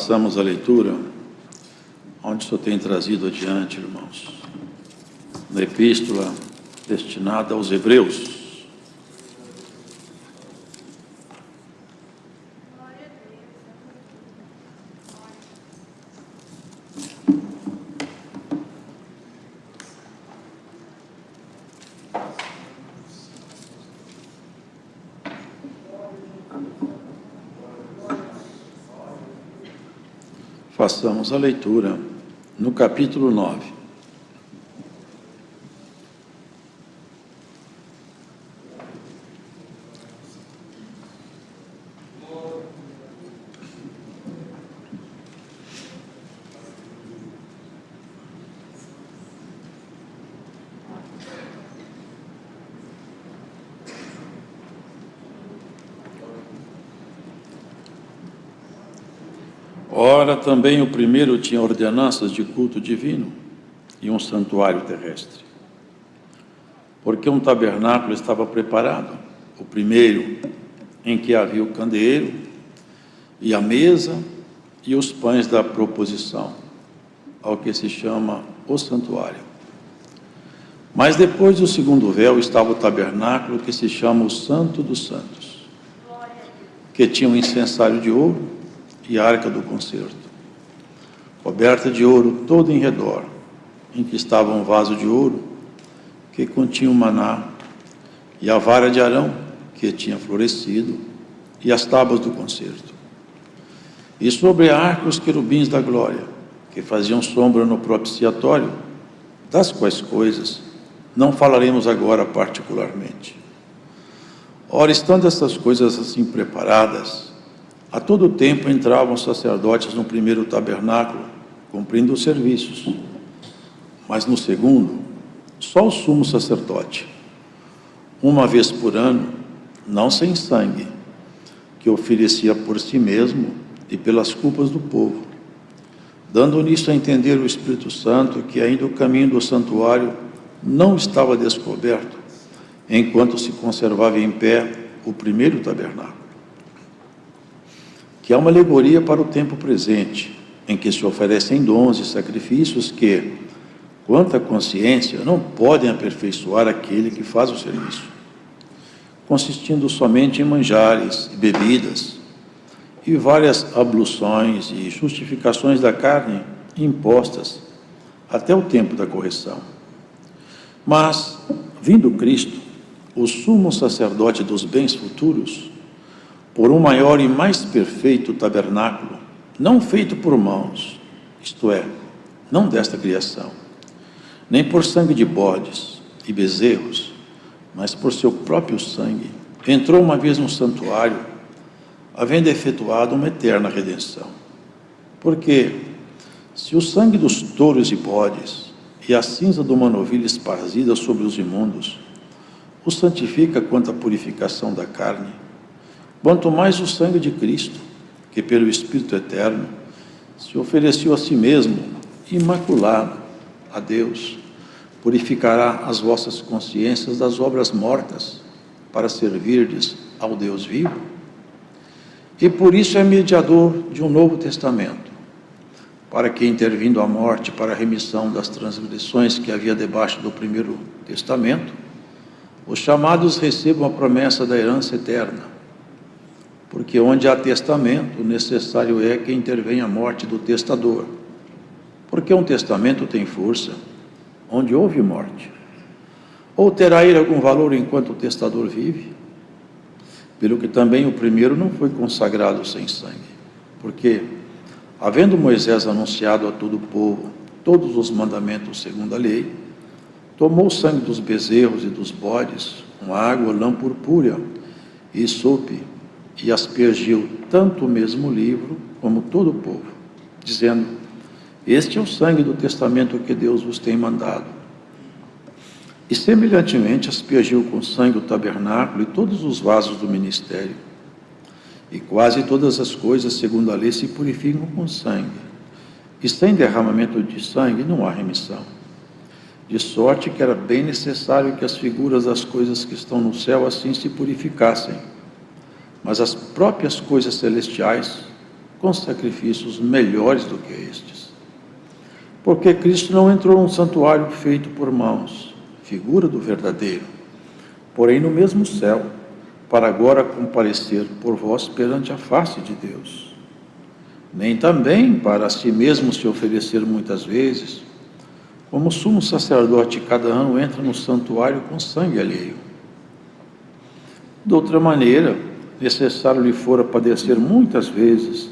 Façamos a leitura onde o Senhor tem trazido adiante, irmãos, na epístola destinada aos Hebreus. Façamos a leitura no capítulo 9. Ora, também o primeiro tinha ordenanças de culto divino e um santuário terrestre. Porque um tabernáculo estava preparado, o primeiro, em que havia o candeeiro e a mesa e os pães da proposição, ao que se chama o santuário. Mas depois do segundo véu estava o tabernáculo, que se chama o Santo dos Santos, que tinha um incensário de ouro e a arca do concerto, coberta de ouro todo em redor, em que estava um vaso de ouro que continha o maná, e a vara de Arão que tinha florescido, e as tábuas do concerto. E sobre a arca os querubins da glória, que faziam sombra no propiciatório, das quais coisas não falaremos agora particularmente. Ora, estando estas coisas assim preparadas, a todo tempo entravam os sacerdotes no primeiro tabernáculo, cumprindo os serviços. Mas no segundo, só o sumo sacerdote, uma vez por ano, não sem sangue, que oferecia por si mesmo e pelas culpas do povo, dando nisso a entender o Espírito Santo que ainda o caminho do santuário não estava descoberto, enquanto se conservava em pé o primeiro tabernáculo, que é uma alegoria para o tempo presente, em que se oferecem dons e sacrifícios que, quanto à consciência, não podem aperfeiçoar aquele que faz o serviço, consistindo somente em manjares e bebidas, e várias abluções e justificações da carne impostas até o tempo da correção. Mas, vindo Cristo, o sumo sacerdote dos bens futuros, por um maior e mais perfeito tabernáculo, não feito por mãos, isto é, não desta criação, nem por sangue de bodes e bezerros, mas por seu próprio sangue, entrou uma vez no santuário, havendo efetuado uma eterna redenção. Porque, se o sangue dos touros e bodes e a cinza de uma novilha esparzida sobre os imundos o santifica quanto à purificação da carne, quanto mais o sangue de Cristo, que pelo Espírito Eterno se ofereceu a si mesmo, imaculado a Deus, purificará as vossas consciências das obras mortas, para servirdes ao Deus vivo. E por isso é mediador de um novo testamento, para que, intervindo a morte para a remissão das transgressões que havia debaixo do primeiro testamento, os chamados recebam a promessa da herança eterna. Porque onde há testamento, necessário é que intervenha a morte do testador. Porque um testamento tem força onde houve morte. Ou terá ele algum valor enquanto o testador vive? Pelo que também o primeiro não foi consagrado sem sangue. Porque, havendo Moisés anunciado a todo o povo todos os mandamentos segundo a lei, tomou o sangue dos bezerros e dos bodes, com água, lã purpúrea e sope, e aspergiu tanto o mesmo livro como todo o povo, dizendo: este é o sangue do testamento que Deus vos tem mandado. E semelhantemente aspergiu com sangue o tabernáculo e todos os vasos do ministério. E quase todas as coisas, segundo a lei, se purificam com sangue. E sem derramamento de sangue não há remissão. De sorte que era bem necessário que as figuras das coisas que estão no céu assim se purificassem. Mas as próprias coisas celestiais com sacrifícios melhores do que estes. Porque Cristo não entrou num santuário feito por mãos, figura do verdadeiro, porém no mesmo céu, para agora comparecer por vós perante a face de Deus. Nem também para si mesmo se oferecer muitas vezes, como sumo sacerdote cada ano entra no santuário com sangue alheio. De outra maneira, necessário lhe fora padecer muitas vezes,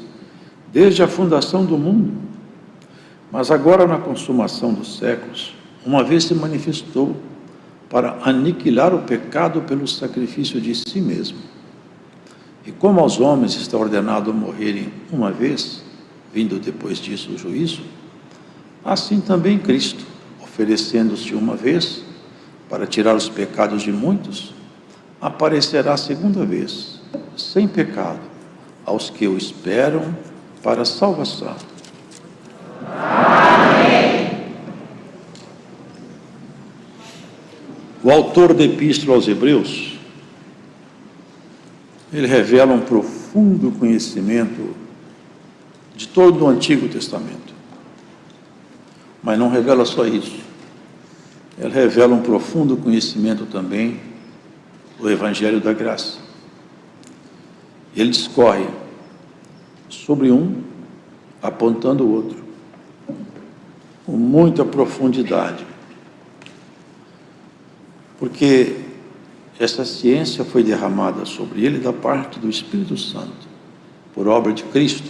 desde a fundação do mundo. Mas agora, na consumação dos séculos, uma vez se manifestou para aniquilar o pecado pelo sacrifício de si mesmo. E como aos homens está ordenado morrerem uma vez, vindo depois disso o juízo, assim também Cristo, oferecendo-se uma vez para tirar os pecados de muitos, aparecerá a segunda vez, sem pecado, aos que o esperam para a salvação. Amém. O autor da Epístola aos Hebreus, ele revela um profundo conhecimento de todo o Antigo Testamento. Mas não revela só isso. Ele revela um profundo conhecimento também do Evangelho da Graça. Ele discorre sobre um, apontando o outro, com muita profundidade. Porque essa ciência foi derramada sobre ele da parte do Espírito Santo, por obra de Cristo.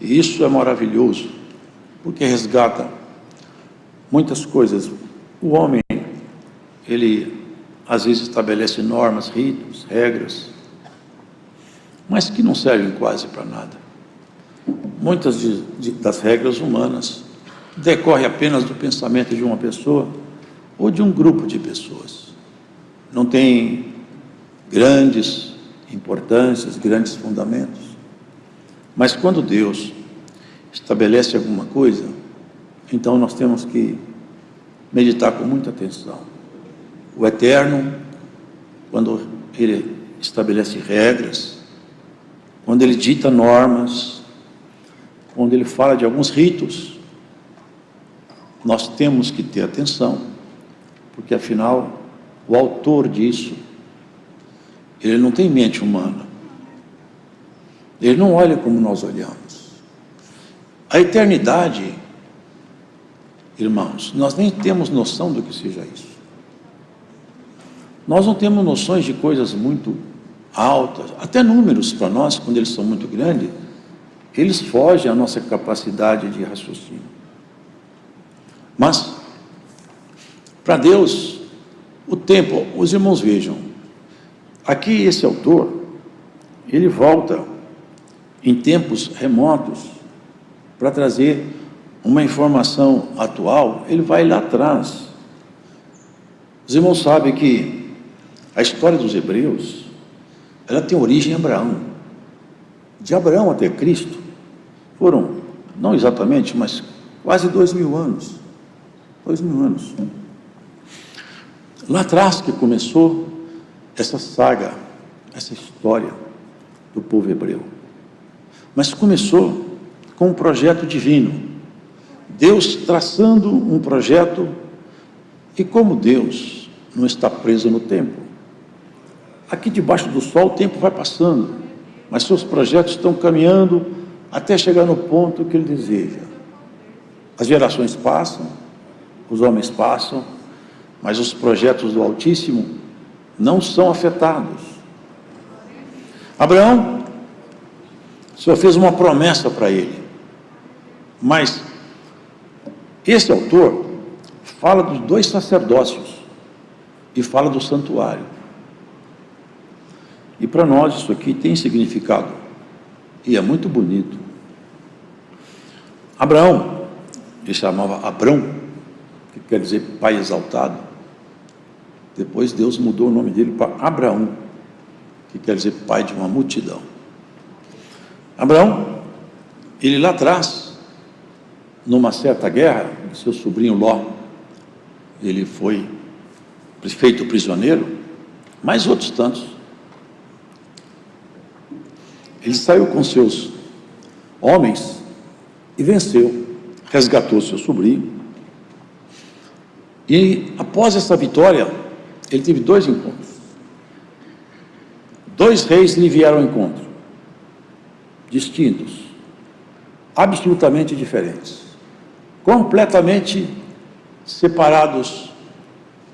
E isso é maravilhoso, porque resgata muitas coisas. O homem, ele às vezes estabelece normas, ritos, regras, mas que não servem quase para nada. Muitas das regras humanas decorrem apenas do pensamento de uma pessoa ou de um grupo de pessoas. Não tem grandes importâncias, grandes fundamentos. Mas quando Deus estabelece alguma coisa, então nós temos que meditar com muita atenção. O Eterno, quando Ele estabelece regras, quando Ele dita normas, quando Ele fala de alguns ritos, nós temos que ter atenção, porque afinal, o autor disso, ele não tem mente humana. Ele não olha como nós olhamos. A eternidade, irmãos, nós nem temos noção do que seja isso. Nós não temos noções de coisas muito altas, até números para nós, quando eles são muito grandes, eles fogem à nossa capacidade de raciocínio. Mas, para Deus, o tempo, os irmãos vejam, aqui esse autor, ele volta em tempos remotos para trazer uma informação atual. Ele vai lá atrás. Os irmãos sabem que a história dos hebreus, ela tem origem em Abraão. De Abraão até Cristo foram, não exatamente, mas quase 2000 anos. 2000 anos. Lá atrás que começou essa saga, essa história do povo hebreu. Mas começou com um projeto divino. Deus traçando um projeto, e como Deus não está preso no tempo, aqui debaixo do sol o tempo vai passando, mas seus projetos estão caminhando até chegar no ponto que Ele deseja. As gerações passam, os homens passam, mas os projetos do Altíssimo não são afetados. Abraão, o Senhor fez uma promessa para ele, mas esse autor fala dos 2 sacerdócios e fala do santuário. E para nós isso aqui tem significado, e é muito bonito. Abraão, ele chamava Abrão, que quer dizer pai exaltado. Depois Deus mudou o nome dele para Abraão, que quer dizer pai de uma multidão. Abraão, ele lá atrás, numa certa guerra, seu sobrinho Ló, ele foi feito prisioneiro, mais outros tantos. Ele saiu com seus homens e venceu, resgatou seu sobrinho. E após essa vitória, ele teve 2 encontros. 2 reis lhe vieram ao encontro, distintos, absolutamente diferentes, completamente separados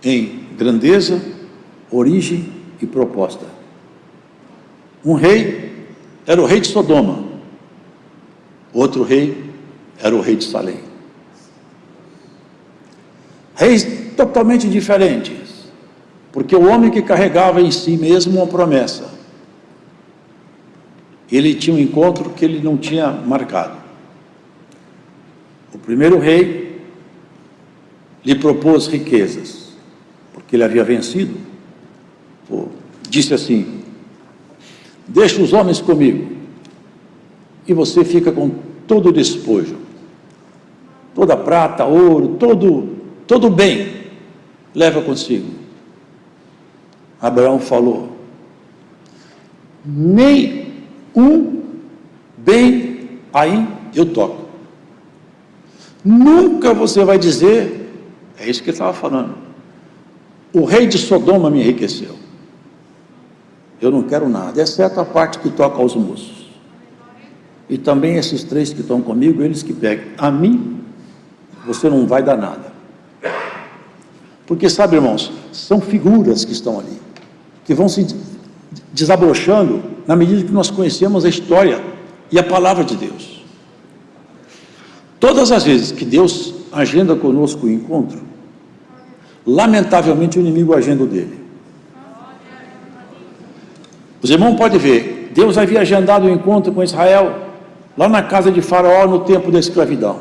em grandeza, origem e proposta. Um rei era o rei de Sodoma, outro rei era o rei de Salém. Reis totalmente diferentes, porque o homem que carregava em si mesmo uma promessa, ele tinha um encontro que ele não tinha marcado. O primeiro rei lhe propôs riquezas, porque ele havia vencido. Disse assim: deixa os homens comigo, e você fica com todo o despojo, toda prata, ouro, todo bem, leva consigo. Abraão falou: nem um bem aí eu toco. Nunca você vai dizer, é isso que ele estava falando, o rei de Sodoma me enriqueceu. Eu não quero nada, exceto a parte que toca aos moços. E também esses 3 que estão comigo, eles que pegam. A mim, você não vai dar nada. Porque, sabe, irmãos, são figuras que estão ali, que vão se desabrochando na medida que nós conhecemos a história e a palavra de Deus. Todas as vezes que Deus agenda conosco o encontro, lamentavelmente o inimigo agenda o dele. Os irmãos podem ver, Deus havia agendado o encontro com Israel lá na casa de Faraó no tempo da escravidão.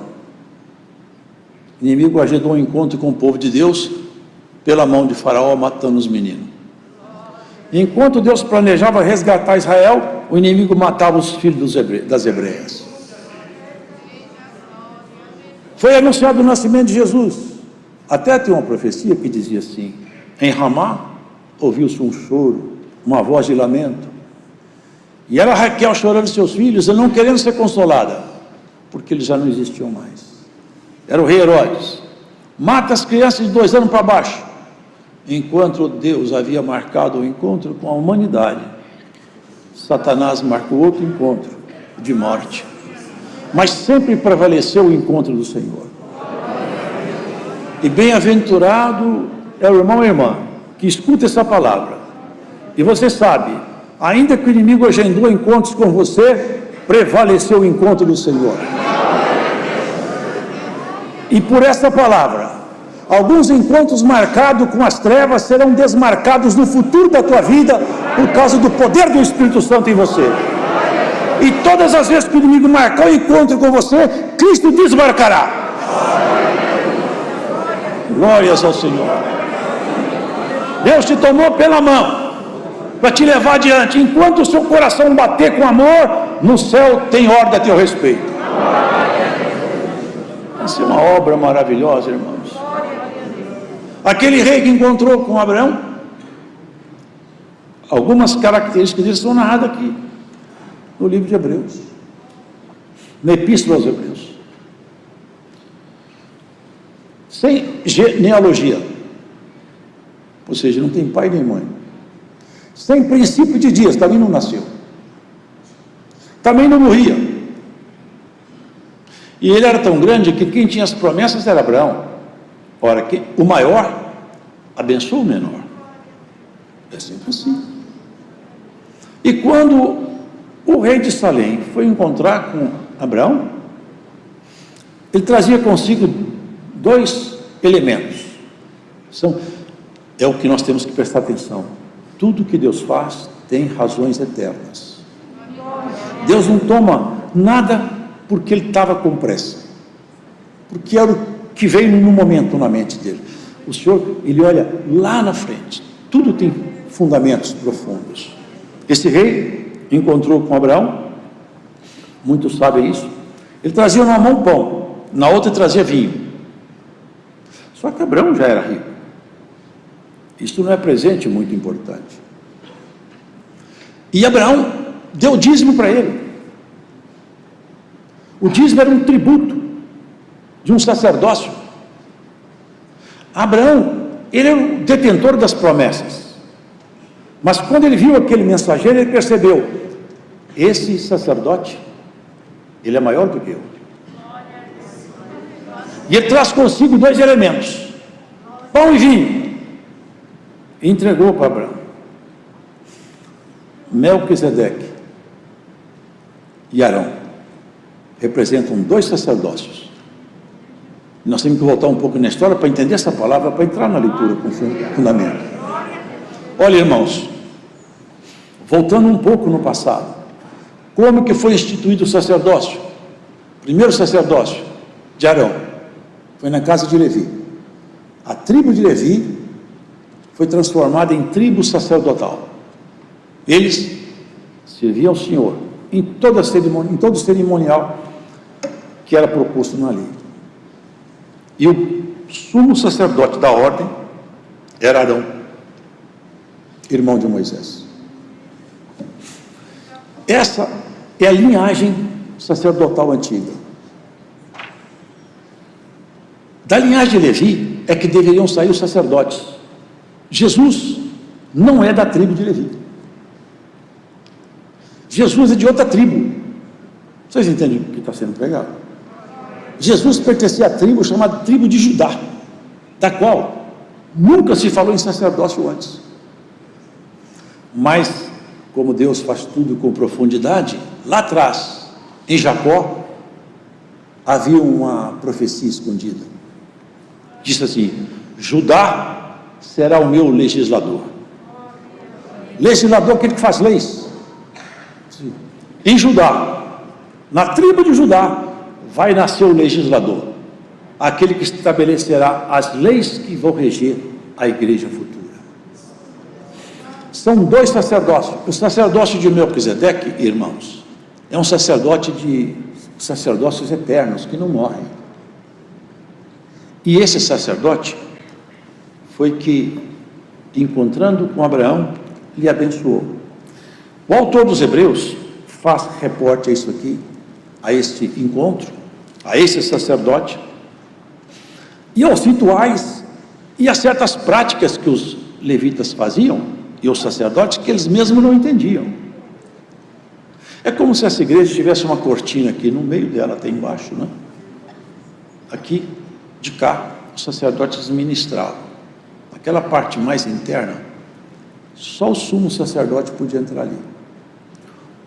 O inimigo agendou um encontro com o povo de Deus pela mão de Faraó, matando os meninos. Enquanto Deus planejava resgatar Israel, o inimigo matava os filhos das hebreias. Foi anunciado o nascimento de Jesus. Até tem uma profecia que dizia assim: em Ramá ouviu-se um choro, uma voz de lamento. E era Raquel chorando seus filhos e não querendo ser consolada, porque eles já não existiam mais. Era o rei Herodes. Mata as crianças de 2 anos para baixo. Enquanto Deus havia marcado o encontro com a humanidade, Satanás marcou outro encontro de morte. Mas sempre prevaleceu o encontro do Senhor. E bem-aventurado é o irmão e a irmã que escuta essa palavra. E você sabe, ainda que o inimigo agendou encontros com você, prevaleceu o encontro do Senhor. E por essa palavra, alguns encontros marcados com as trevas serão desmarcados no futuro da tua vida, por causa do poder do Espírito Santo em você. E todas as vezes que o inimigo marcar o encontro com você, Cristo desmarcará. Glórias ao Senhor. Deus te tomou pela mão para te levar adiante. Enquanto o seu coração bater com amor, no céu tem ordem a teu respeito. Essa é uma obra maravilhosa, irmãos. Aquele rei que encontrou com Abraão, algumas características dele são narradas aqui no livro de Hebreus, na Epístola aos Hebreus. Sem genealogia, ou seja, não tem pai nem mãe. Sem princípio de dias, também não nasceu, também não morria. E ele era tão grande que quem tinha as promessas era Abraão. Ora, o maior abençoa o menor. É sempre assim. E quando o rei de Salém foi encontrar com Abraão, ele trazia consigo 2 elementos. É o que nós temos que prestar atenção. Tudo que Deus faz tem razões eternas. Deus não toma nada porque ele estava com pressa, porque era o que veio no momento na mente dele. O Senhor, ele olha lá na frente. Tudo tem fundamentos profundos. Esse rei encontrou com Abraão, muitos sabem isso. Ele trazia numa mão pão, na outra trazia vinho. Só que Abraão já era rico. Isso não é presente muito importante. E Abraão deu dízimo para ele. O dízimo era um tributo de um sacerdócio. Abraão, ele era o detentor das promessas. Mas quando ele viu aquele mensageiro, ele percebeu: esse sacerdote, ele é maior do que eu. E ele traz consigo 2 elementos: pão e vinho. E entregou para Abraão. Melquisedeque e Arão representam 2 sacerdócios. Nós temos que voltar um pouco na história para entender essa palavra, para entrar na leitura com fundamento. Olha, irmãos, voltando um pouco no passado, como que foi instituído o sacerdócio? O primeiro sacerdócio de Arão foi na casa de Levi. A tribo de Levi foi transformada em tribo sacerdotal. Eles serviam ao Senhor em todo o cerimonial que era proposto na lei. E o sumo sacerdote da ordem era Arão, irmão de Moisés. Essa é a linhagem sacerdotal antiga. Da linhagem de Levi é que deveriam sair os sacerdotes. Jesus não é da tribo de Levi. Jesus é de outra tribo. Vocês entendem o que está sendo pregado? Jesus pertencia à tribo chamada tribo de Judá, da qual nunca se falou em sacerdócio antes. Mas, como Deus faz tudo com profundidade, lá atrás, em Jacó, havia uma profecia escondida. Disse assim: Judá será o meu legislador. Legislador é aquele que faz leis. Em Judá, na tribo de Judá, vai nascer o legislador, aquele que estabelecerá as leis que vão reger a igreja futura. São 2 sacerdócios. O sacerdócio de Melquisedeque, irmãos, é um sacerdote de sacerdócios eternos, que não morrem. E esse sacerdote foi que, encontrando com Abraão, lhe abençoou. O autor dos Hebreus faz reporte a isso aqui, a este encontro, a esse sacerdote, e aos rituais e a certas práticas que os levitas faziam, e os sacerdotes, que eles mesmos não entendiam. É como se essa igreja tivesse uma cortina aqui, no meio dela até embaixo, né? Aqui, de cá, os sacerdotes ministravam. Aquela parte mais interna, só o sumo sacerdote podia entrar ali.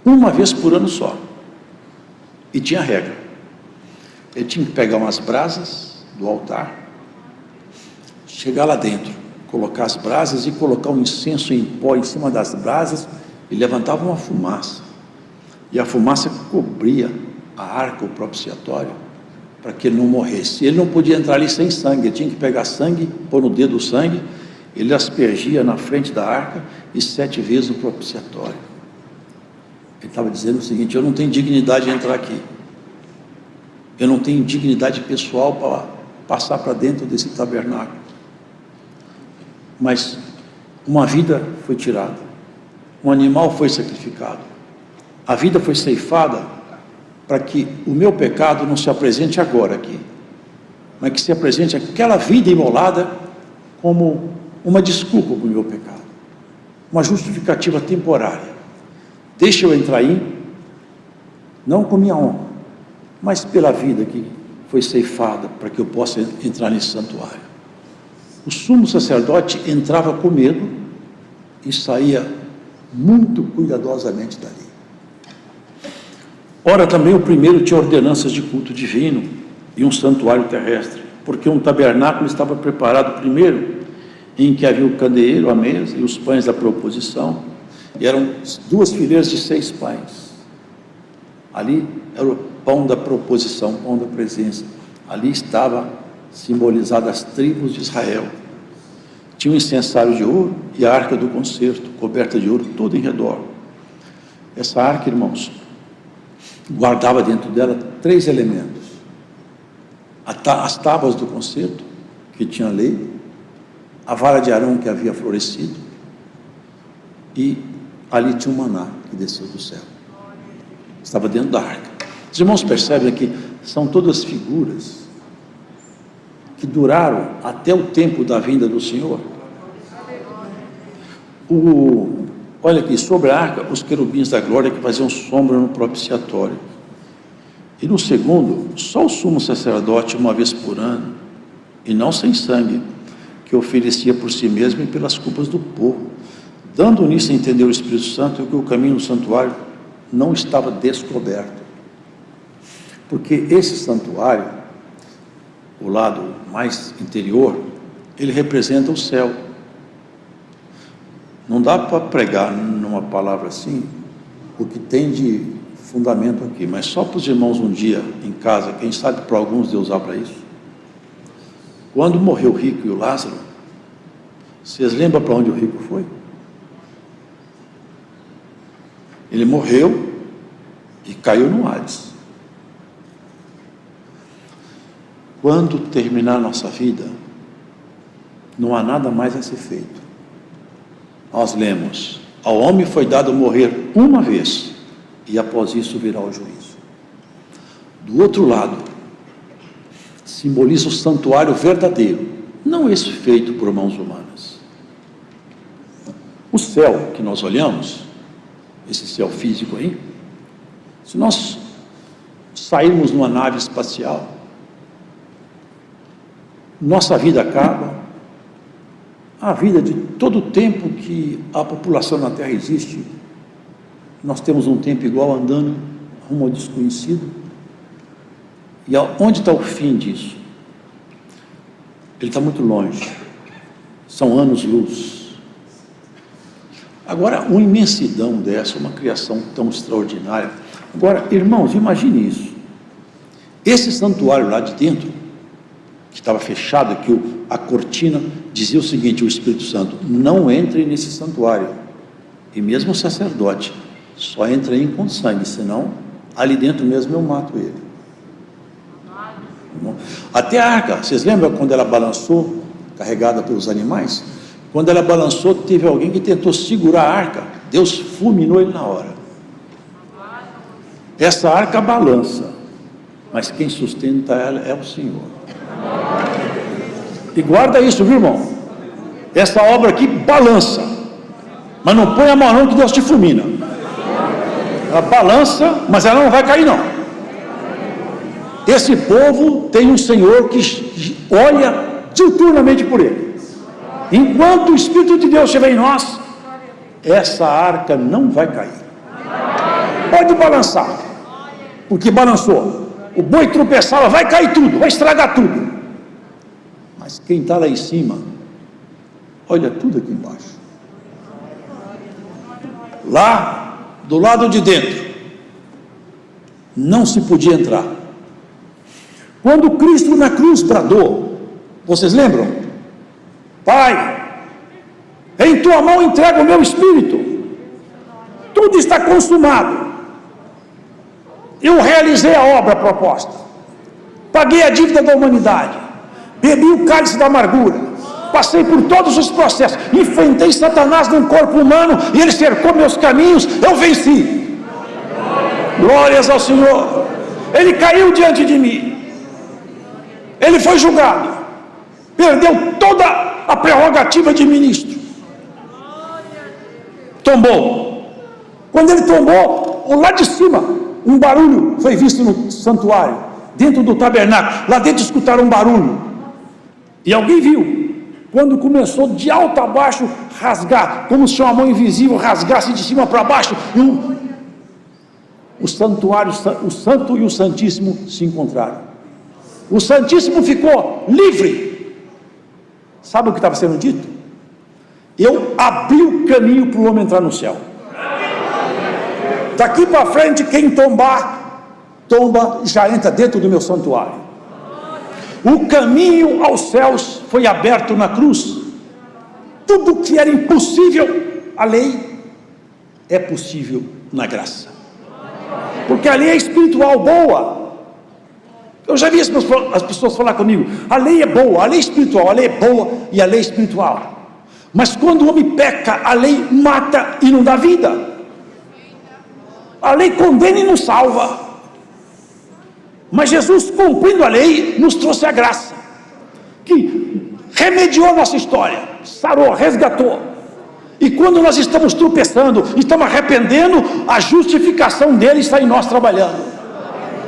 Uma vez por ano só. E tinha regra. Ele tinha que pegar umas brasas do altar, chegar lá dentro, colocar as brasas e colocar um incenso em pó em cima das brasas, e levantava uma fumaça. E a fumaça cobria a arca, o propiciatório, para que ele não morresse. Ele não podia entrar ali sem sangue, ele tinha que pegar sangue, pôr no dedo o sangue, ele aspergia na frente da arca e 7 vezes o propiciatório. Ele estava dizendo o seguinte: eu não tenho dignidade de entrar aqui, eu não tenho dignidade pessoal para passar para dentro desse tabernáculo, mas uma vida foi tirada, um animal foi sacrificado, a vida foi ceifada, para que o meu pecado não se apresente agora aqui, mas que se apresente aquela vida imolada como uma desculpa para o meu pecado, uma justificativa temporária. Deixa eu entrar aí, não com minha honra, mas pela vida que foi ceifada, para que eu possa entrar nesse santuário. O sumo sacerdote entrava com medo e saía muito cuidadosamente dali. Ora, também o primeiro tinha ordenanças de culto divino e um santuário terrestre, porque um tabernáculo estava preparado primeiro, em que havia o candeeiro, a mesa e os pães da proposição, e eram 2 fileiras de 6 pães. Ali era o pão da proposição, pão da presença. Ali estava simbolizada as tribos de Israel. Tinha um incensário de ouro e a arca do concerto, coberta de ouro, tudo em redor. Essa arca, irmãos, guardava dentro dela 3 elementos: as tábuas do concerto, que tinha a lei, a vara de Arão que havia florescido, e ali tinha um maná que desceu do céu, estava dentro da arca. Os irmãos percebem que são todas figuras que duraram até o tempo da vinda do Senhor. Olha aqui, sobre a arca, os querubins da glória que faziam sombra no propiciatório. E no segundo, só o sumo sacerdote, uma vez por ano, e não sem sangue, que oferecia por si mesmo e pelas culpas do povo, dando nisso a entender o Espírito Santo que o caminho do santuário não estava descoberto. Porque esse santuário, o lado mais interior, ele representa o céu. Não dá para pregar numa palavra assim o que tem de fundamento aqui, mas só para os irmãos um dia em casa, quem sabe para alguns Deus usar para isso. Quando morreu o rico e o Lázaro, vocês lembram para onde o rico foi? Ele morreu e caiu no Hades. Quando terminar a nossa vida, não há nada mais a ser feito. Nós lemos: ao homem foi dado morrer uma vez, e após isso virá o juízo. Do outro lado, simboliza o santuário verdadeiro, não esse feito por mãos humanas. O céu que nós olhamos, esse céu físico aí, se nós sairmos numa nave espacial, nossa vida acaba, a vida de todo o tempo que a população na Terra existe, nós temos um tempo igual andando rumo ao desconhecido. E onde está o fim disso? Ele está muito longe, são anos-luz. Agora, uma imensidão dessa, uma criação tão extraordinária. Agora, irmãos, imagine isso. Esse santuário lá de dentro, que estava fechado, que a cortina dizia o seguinte, o Espírito Santo: não entre nesse santuário. E mesmo o sacerdote só entra aí com sangue, senão ali dentro mesmo eu mato ele. Até a arca, vocês lembram quando ela balançou, carregada pelos animais? Quando ela balançou, teve alguém que tentou segurar a arca, Deus fulminou ele na hora. Essa arca balança, mas quem sustenta ela é o Senhor. E guarda isso, viu, irmão? Essa obra aqui balança, mas não põe a mão não que Deus te fulmina. Ela balança, mas ela não vai cair não. Esse povo tem um Senhor que olha diuturnamente por ele. Enquanto o Espírito de Deus estiver em nós, essa arca não vai cair. Pode balançar, porque balançou. O boi tropeçava, vai cair tudo, vai estragar tudo. Mas quem está lá em cima, olha tudo aqui embaixo. Lá, do lado de dentro, não se podia entrar. Quando Cristo na cruz bradou, vocês lembram? Pai, em tua mão entrego o meu espírito, tudo está consumado. Eu realizei a obra proposta, paguei a dívida da humanidade, bebi o cálice da amargura, passei por todos os processos, enfrentei Satanás num corpo humano e ele cercou meus caminhos, eu venci. Glórias ao Senhor. Ele caiu diante de mim, ele foi julgado, perdeu toda a prerrogativa de ministro, tombou. Quando ele tombou, lá de cima, um barulho foi visto no santuário, dentro do tabernáculo. Lá dentro escutaram um barulho, e alguém viu, quando começou de alto a baixo rasgar, como se uma mão invisível rasgasse de cima para baixo, e o santuário, o santo e o santíssimo se encontraram. O santíssimo ficou livre. Sabe o que estava sendo dito? Eu abri o caminho para o homem entrar no céu. Daqui para frente, quem tombar, tomba e já entra dentro do meu santuário. O caminho aos céus foi aberto na cruz. Tudo que era impossível, a lei, é possível na graça. Porque a lei é espiritual boa. Eu já vi as pessoas falar comigo: a lei é boa, a lei é espiritual, a lei é boa e a lei é espiritual. Mas quando o homem peca, a lei mata e não dá vida. A lei condena e não salva. Mas Jesus, cumprindo a lei, nos trouxe a graça, que remediou a nossa história, sarou, resgatou. E quando nós estamos tropeçando, estamos arrependendo, a justificação dele está em nós trabalhando.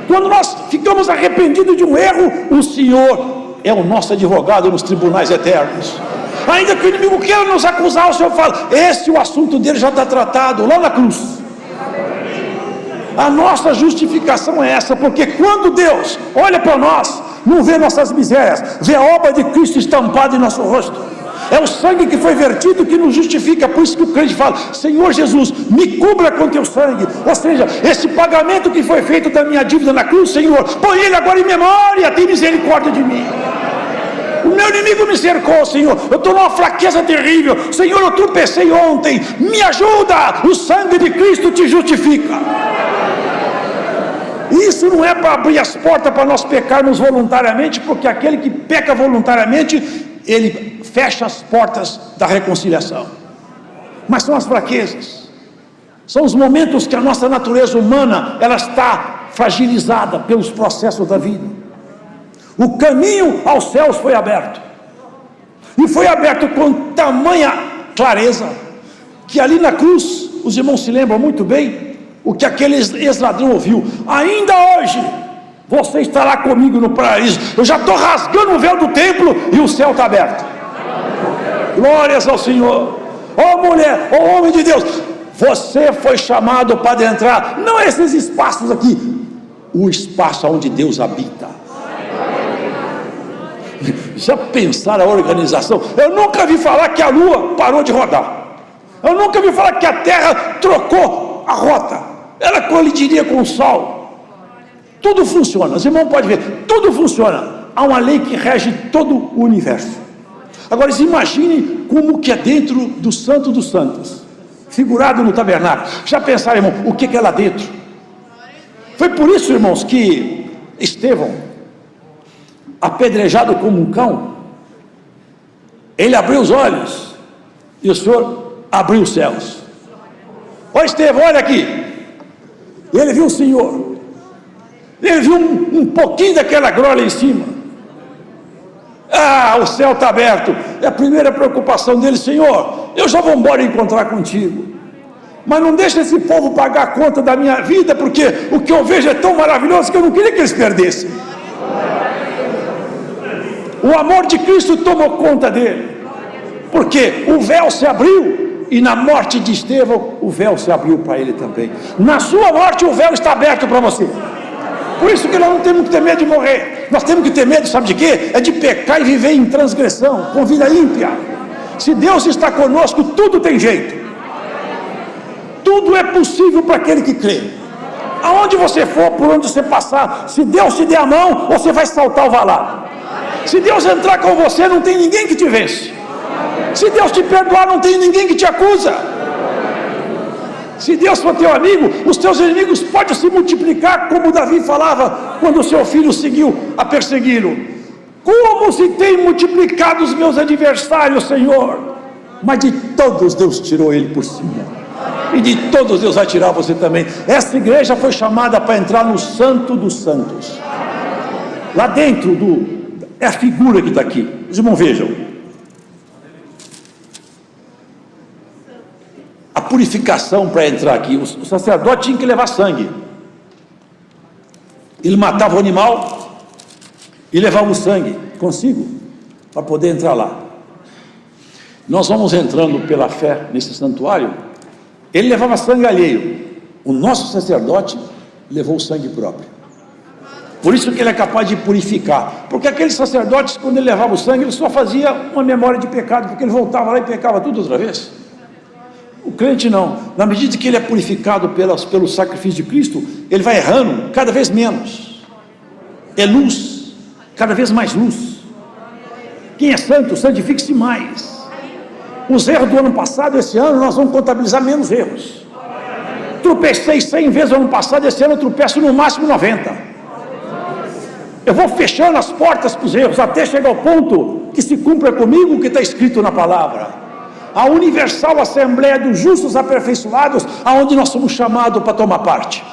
Quando nós ficamos arrependidos de um erro, o Senhor é o nosso advogado nos tribunais eternos. Ainda que o inimigo queira nos acusar, o Senhor fala, o assunto dele já está tratado lá na cruz. A nossa justificação é essa, porque quando Deus olha para nós, não vê nossas misérias, vê a obra de Cristo estampada em nosso rosto. É o sangue que foi vertido que nos justifica. Por isso que o crente fala, Senhor Jesus, me cubra com teu sangue. Ou seja, esse pagamento que foi feito da minha dívida na cruz, Senhor, põe ele agora em memória, tem misericórdia de mim. O meu inimigo me cercou, Senhor, eu estou numa fraqueza terrível, Senhor, eu tropecei ontem, me ajuda, o sangue de Cristo te justifica. Isso não é para abrir as portas para nós pecarmos voluntariamente, porque aquele que peca voluntariamente, ele fecha as portas da reconciliação. Mas são as fraquezas, são os momentos que a nossa natureza humana, ela está fragilizada pelos processos da vida. O caminho aos céus foi aberto, e foi aberto com tamanha clareza, que ali na cruz, os irmãos se lembram muito bem, o que aquele ex-ladrão ouviu, ainda hoje, você estará comigo no paraíso. Eu já estou rasgando o véu do templo, e o céu está aberto. Glórias ao Senhor. Ó mulher, ó homem de Deus, você foi chamado para adentrar, não esses espaços aqui, o espaço onde Deus habita. Já pensaram a organização? Eu nunca vi falar que a lua parou de rodar, eu nunca vi falar que a terra trocou a rota, ela colidiria com o sol. Tudo funciona, os irmãos podem ver, tudo funciona. Há uma lei que rege todo o universo. Agora imagine como que é dentro do Santo dos Santos, figurado no tabernáculo. Já pensaram, irmão, o que é lá dentro? Foi por isso, irmãos, que Estevão, apedrejado como um cão, ele abriu os olhos, e o Senhor abriu os céus. Ó Estevão, olha aqui. Ele viu o Senhor, ele viu um pouquinho daquela glória em cima. O céu está aberto. É a primeira preocupação dele, Senhor, eu já vou embora encontrar contigo, mas não deixa esse povo pagar a conta da minha vida, porque o que eu vejo é tão maravilhoso que eu não queria que eles perdessem. O amor de Cristo tomou conta dele, porque o véu se abriu, e na morte de Estevão o véu se abriu para ele também. Na sua morte o véu está aberto para você. Por isso que nós não temos que ter medo de morrer, nós temos que ter medo, sabe de quê? É de pecar e viver em transgressão, com vida ímpia. Se Deus está conosco, tudo tem jeito, tudo é possível para aquele que crê. Aonde você for, por onde você passar, se Deus te der a mão, você vai saltar o valado. Se Deus entrar com você, não tem ninguém que te vence. Se Deus te perdoar, não tem ninguém que te acusa. Se Deus for teu amigo, os teus inimigos podem se multiplicar, como Davi falava quando o seu filho seguiu a persegui-lo. Como se tem multiplicado os meus adversários, Senhor, mas de todos Deus tirou ele por cima, e de todos Deus vai tirar você também. Essa igreja foi chamada para entrar no Santo dos Santos. Lá dentro é a figura que está aqui. Os irmãos vejam, a purificação para entrar aqui. O sacerdote tinha que levar sangue, ele matava o animal e levava o sangue consigo para poder entrar lá. Nós vamos entrando pela fé nesse santuário. Ele levava sangue alheio, o nosso sacerdote levou o sangue próprio. Por isso que ele é capaz de purificar, porque aqueles sacerdotes, quando ele levava o sangue, ele só fazia uma memória de pecado, porque ele voltava lá e pecava tudo outra vez. O crente não, na medida que ele é purificado pelo sacrifício de Cristo, ele vai errando cada vez menos, é luz, cada vez mais luz. Quem é santo, santifique-se mais. Os erros do ano passado, esse ano nós vamos contabilizar menos erros. Tropecei 100 vezes no ano passado, esse ano eu tropeço no máximo 90. Eu vou fechando as portas para os erros, até chegar ao ponto que se cumpra comigo o que está escrito na palavra. A universal Assembleia dos Justos Aperfeiçoados, aonde nós somos chamados para tomar parte.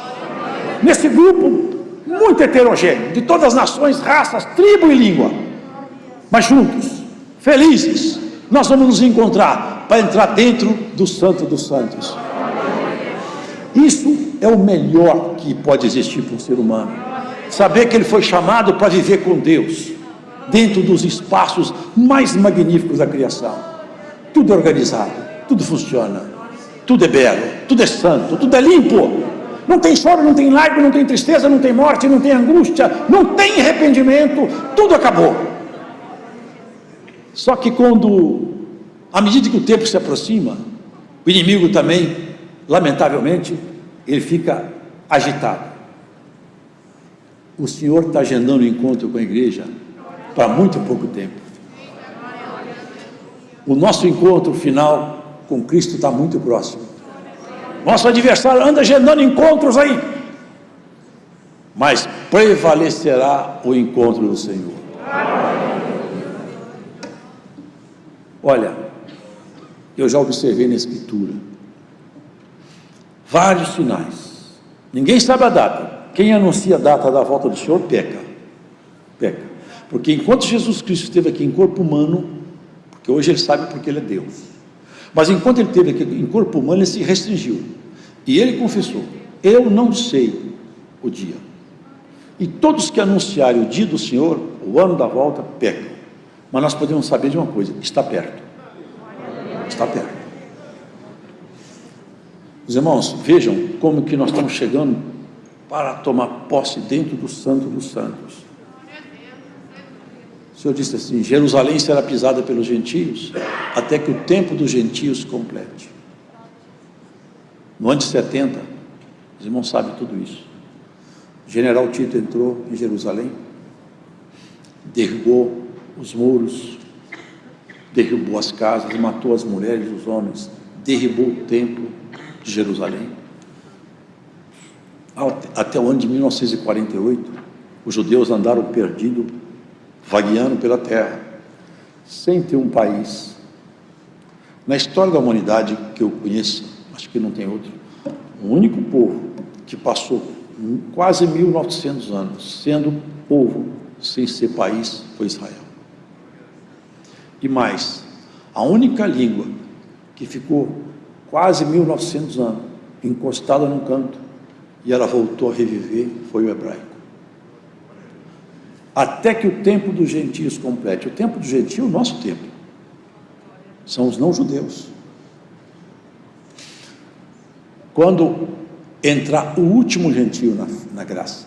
Nesse grupo muito heterogêneo, de todas as nações, raças, tribo e língua, mas juntos, felizes, nós vamos nos encontrar para entrar dentro do Santo dos Santos. Isso é o melhor que pode existir para um ser humano, saber que ele foi chamado para viver com Deus, dentro dos espaços mais magníficos da criação. Tudo é organizado, tudo funciona, tudo é belo, tudo é santo, tudo é limpo. Não tem choro, não tem lágrima, não tem tristeza, não tem morte, não tem angústia, não tem arrependimento, tudo acabou. Só que quando, à medida que o tempo se aproxima, o inimigo também, lamentavelmente, ele fica agitado. O Senhor está agendando um encontro com a igreja para muito pouco tempo. O nosso encontro final com Cristo está muito próximo. Nosso adversário anda agendando encontros aí, mas prevalecerá o encontro do Senhor. Olha, eu já observei na Escritura vários sinais. Ninguém sabe a data. Quem anuncia a data da volta do Senhor peca. Porque enquanto Jesus Cristo esteve aqui em corpo humano, porque hoje ele sabe porque ele é Deus, mas enquanto ele esteve aqui em corpo humano, ele se restringiu, e ele confessou: eu não sei o dia. E todos que anunciarem o dia do Senhor, o ano da volta, pecam. Mas nós podemos saber de uma coisa: está perto. Está perto. Os irmãos, vejam como que nós estamos chegando para tomar posse dentro do Santo dos Santos. O Senhor disse assim: Jerusalém será pisada pelos gentios, até que o tempo dos gentios complete. No ano de 70, os irmãos sabem tudo isso. O general Tito entrou em Jerusalém, derrubou os muros, derrubou as casas, matou as mulheres e os homens, derrubou o templo de Jerusalém. Até o ano de 1948, os judeus andaram perdidos, vagueando pela terra, sem ter um país. Na história da humanidade que eu conheço, acho que não tem outro, o único povo que passou quase 1900 anos sendo povo sem ser país foi Israel. E mais, a única língua que ficou quase 1900 anos encostada num canto e ela voltou a reviver foi o hebraico. Até que o tempo dos gentios complete. O tempo dos gentios é o nosso tempo, são os não-judeus. Quando entrar o último gentio na graça,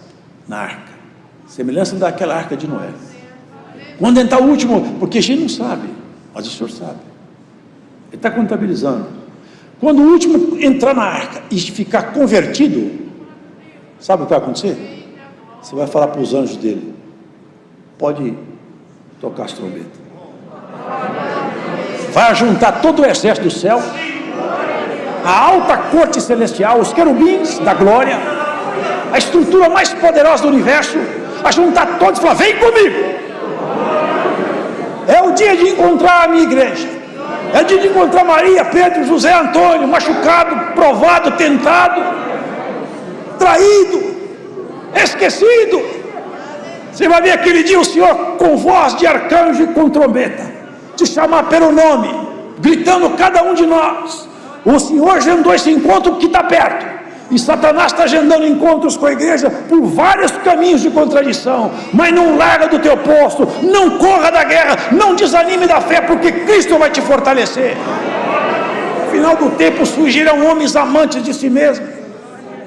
na arca, semelhança daquela arca de Noé, quando entrar o último, porque a gente não sabe, mas o Senhor sabe, Ele está contabilizando. Quando o último entrar na arca e ficar convertido, sabe o que vai acontecer? Você vai falar para os anjos dele: pode tocar as trombetas. Vai juntar todo o exército do céu, a alta corte celestial, os querubins da glória, a estrutura mais poderosa do universo, a juntar todos e falar: vem comigo. É o dia de encontrar a minha igreja, é o dia de encontrar Maria, Pedro, José, Antônio, machucado, provado, tentado, traído, esquecido. Você vai ver aquele dia o Senhor com voz de arcanjo e com trombeta, te chamar pelo nome, gritando cada um de nós. O Senhor agendou esse encontro que está perto, e Satanás está agendando encontros com a igreja por vários caminhos de contradição. Mas não larga do teu posto, não corra da guerra, não desanime da fé, porque Cristo vai te fortalecer. No final do tempo surgirão homens amantes de si mesmos,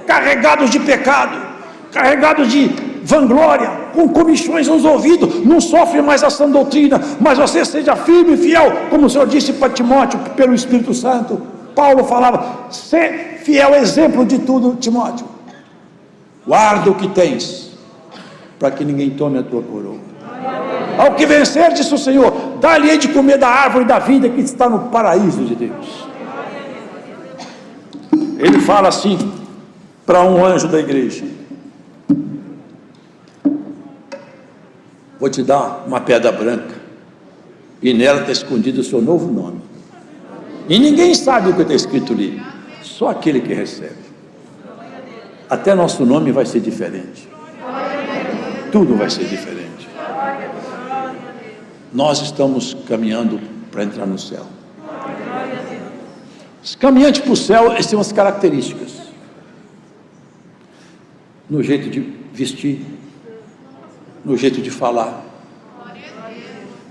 carregados de pecado, carregados de vanglória, com comichões nos ouvidos, não sofre mais a sã doutrina. Mas você seja firme e fiel, como o Senhor disse para Timóteo pelo Espírito Santo. Paulo falava: ser fiel, exemplo de tudo, Timóteo. Guarda o que tens, para que ninguém tome a tua coroa. Ao que vencer, disse o Senhor, dá-lhe de comer da árvore da vida que está no paraíso de Deus. Ele fala assim para um anjo da igreja: vou te dar uma pedra branca, e nela está escondido o seu novo nome. E ninguém sabe o que está escrito ali, só aquele que recebe. Até nosso nome vai ser diferente. tudo vai ser diferente. Nós estamos caminhando para entrar no céu. Os caminhantes para o céu, eles têm umas características. No jeito de vestir, no jeito de falar,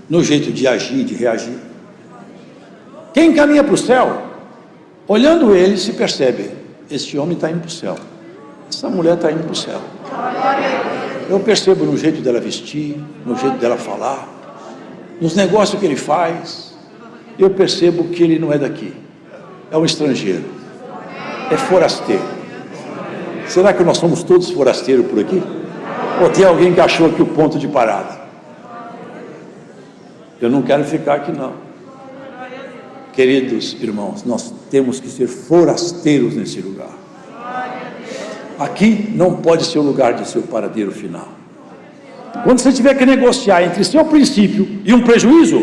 no jeito de agir, de reagir. Quem caminha para o céu, olhando ele, se percebe: este homem está indo para o céu, essa mulher está indo para o céu. Eu percebo no jeito dela vestir, no jeito dela falar, nos negócios que ele faz. Eu percebo que ele não é daqui, é um estrangeiro, é forasteiro. Será que nós somos todos forasteiros por aqui? Ou tem alguém que achou aqui o ponto de parada? Eu não quero ficar aqui não. Queridos irmãos, nós temos que ser forasteiros nesse lugar. Aqui não pode ser o lugar de seu paradeiro final. Quando você tiver que negociar entre seu princípio e um prejuízo,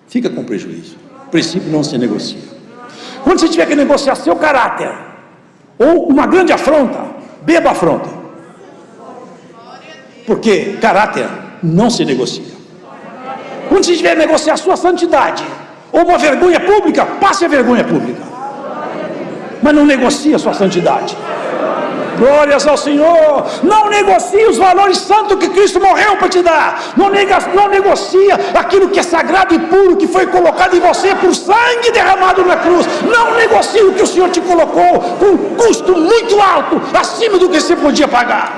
fica com prejuízo. O princípio não se negocia. Quando você tiver que negociar seu caráter ou uma grande afronta, beba a afronta. Porque caráter não se negocia. Quando você tiver que negociar sua santidade ou uma vergonha pública, passe a vergonha pública. Mas não negocie a sua santidade. Glórias ao Senhor. Não negocie os valores santos que Cristo morreu para te dar. Não negocia aquilo que é sagrado e puro, que foi colocado em você por sangue derramado na cruz. Não negocie o que o Senhor te colocou com um custo muito alto, acima do que você podia pagar.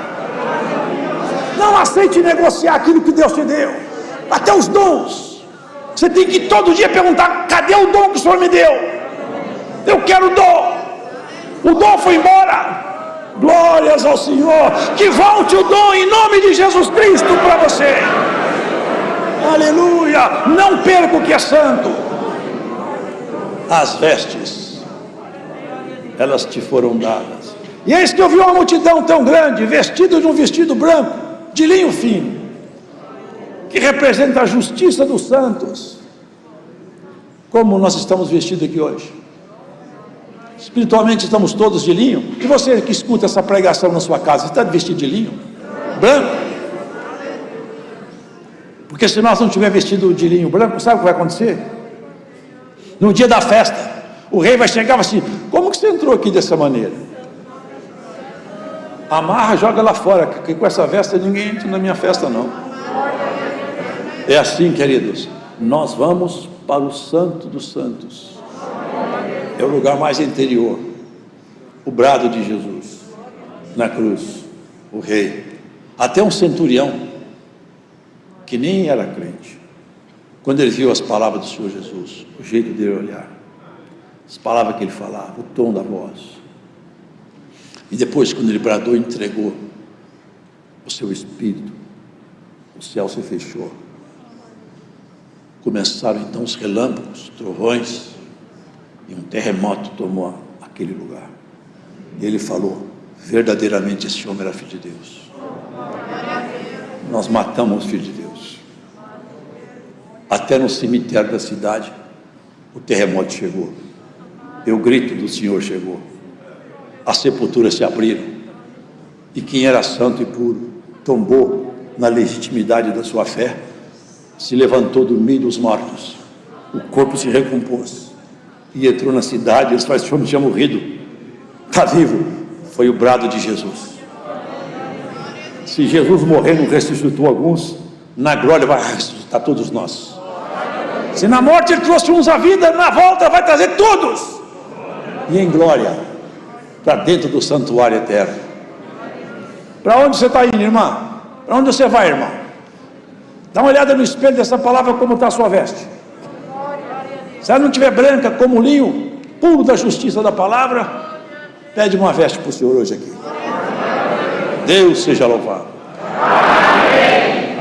Não aceite negociar aquilo que Deus te deu. Até os dons. Você tem que todo dia perguntar: cadê o dom que o Senhor me deu? Eu quero o dom. O dom foi embora. Glórias ao Senhor. Que volte o dom em nome de Jesus Cristo para você. Aleluia. Não perca o que é santo. As vestes, elas te foram dadas. E eis que eu vi uma multidão tão grande, vestida de um vestido branco, de linho fino, que representa a justiça dos santos. Como nós estamos vestidos aqui hoje? Espiritualmente estamos todos de linho. E você que escuta essa pregação na sua casa, está vestido de linho? Branco? Porque se nós não tiver vestido de linho branco, sabe o que vai acontecer? No dia da festa, o rei vai chegar assim: como que você entrou aqui dessa maneira? Amarra, joga lá fora, que com essa veste ninguém entra na minha festa não. É assim, queridos, nós vamos para o Santo dos Santos. É o lugar mais interior. O brado de Jesus na cruz, o rei. Até um centurião que nem era crente, quando ele viu as palavras do Senhor Jesus, o jeito dele olhar, as palavras que ele falava, o tom da voz, e depois quando ele bradou, entregou o seu espírito, o céu se fechou. Começaram então os relâmpagos, trovões, e um terremoto tomou aquele lugar. E ele falou: verdadeiramente esse homem era filho de Deus. Nós matamos o filho de Deus. Até no cemitério da cidade o terremoto chegou, e o grito do Senhor chegou. As sepulturas se abriram, e quem era santo e puro tombou na legitimidade da sua fé, se levantou do meio dos mortos, o corpo se recompôs e entrou na cidade. Eles falaram: esse homem tinha morrido, está vivo. Foi o brado de Jesus. Se Jesus morrer não ressuscitou alguns, na glória vai ressuscitar todos nós. Se na morte ele trouxe uns à vida, na volta vai trazer todos, e em glória, para dentro do santuário eterno. Para onde você está indo, irmã? Para onde você vai, irmão? Dá uma olhada no espelho dessa palavra, como está a sua veste. Se ela não estiver branca como linho puro da justiça da palavra, pede uma veste para o Senhor hoje aqui. Deus seja louvado.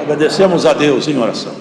Agradecemos a Deus em oração.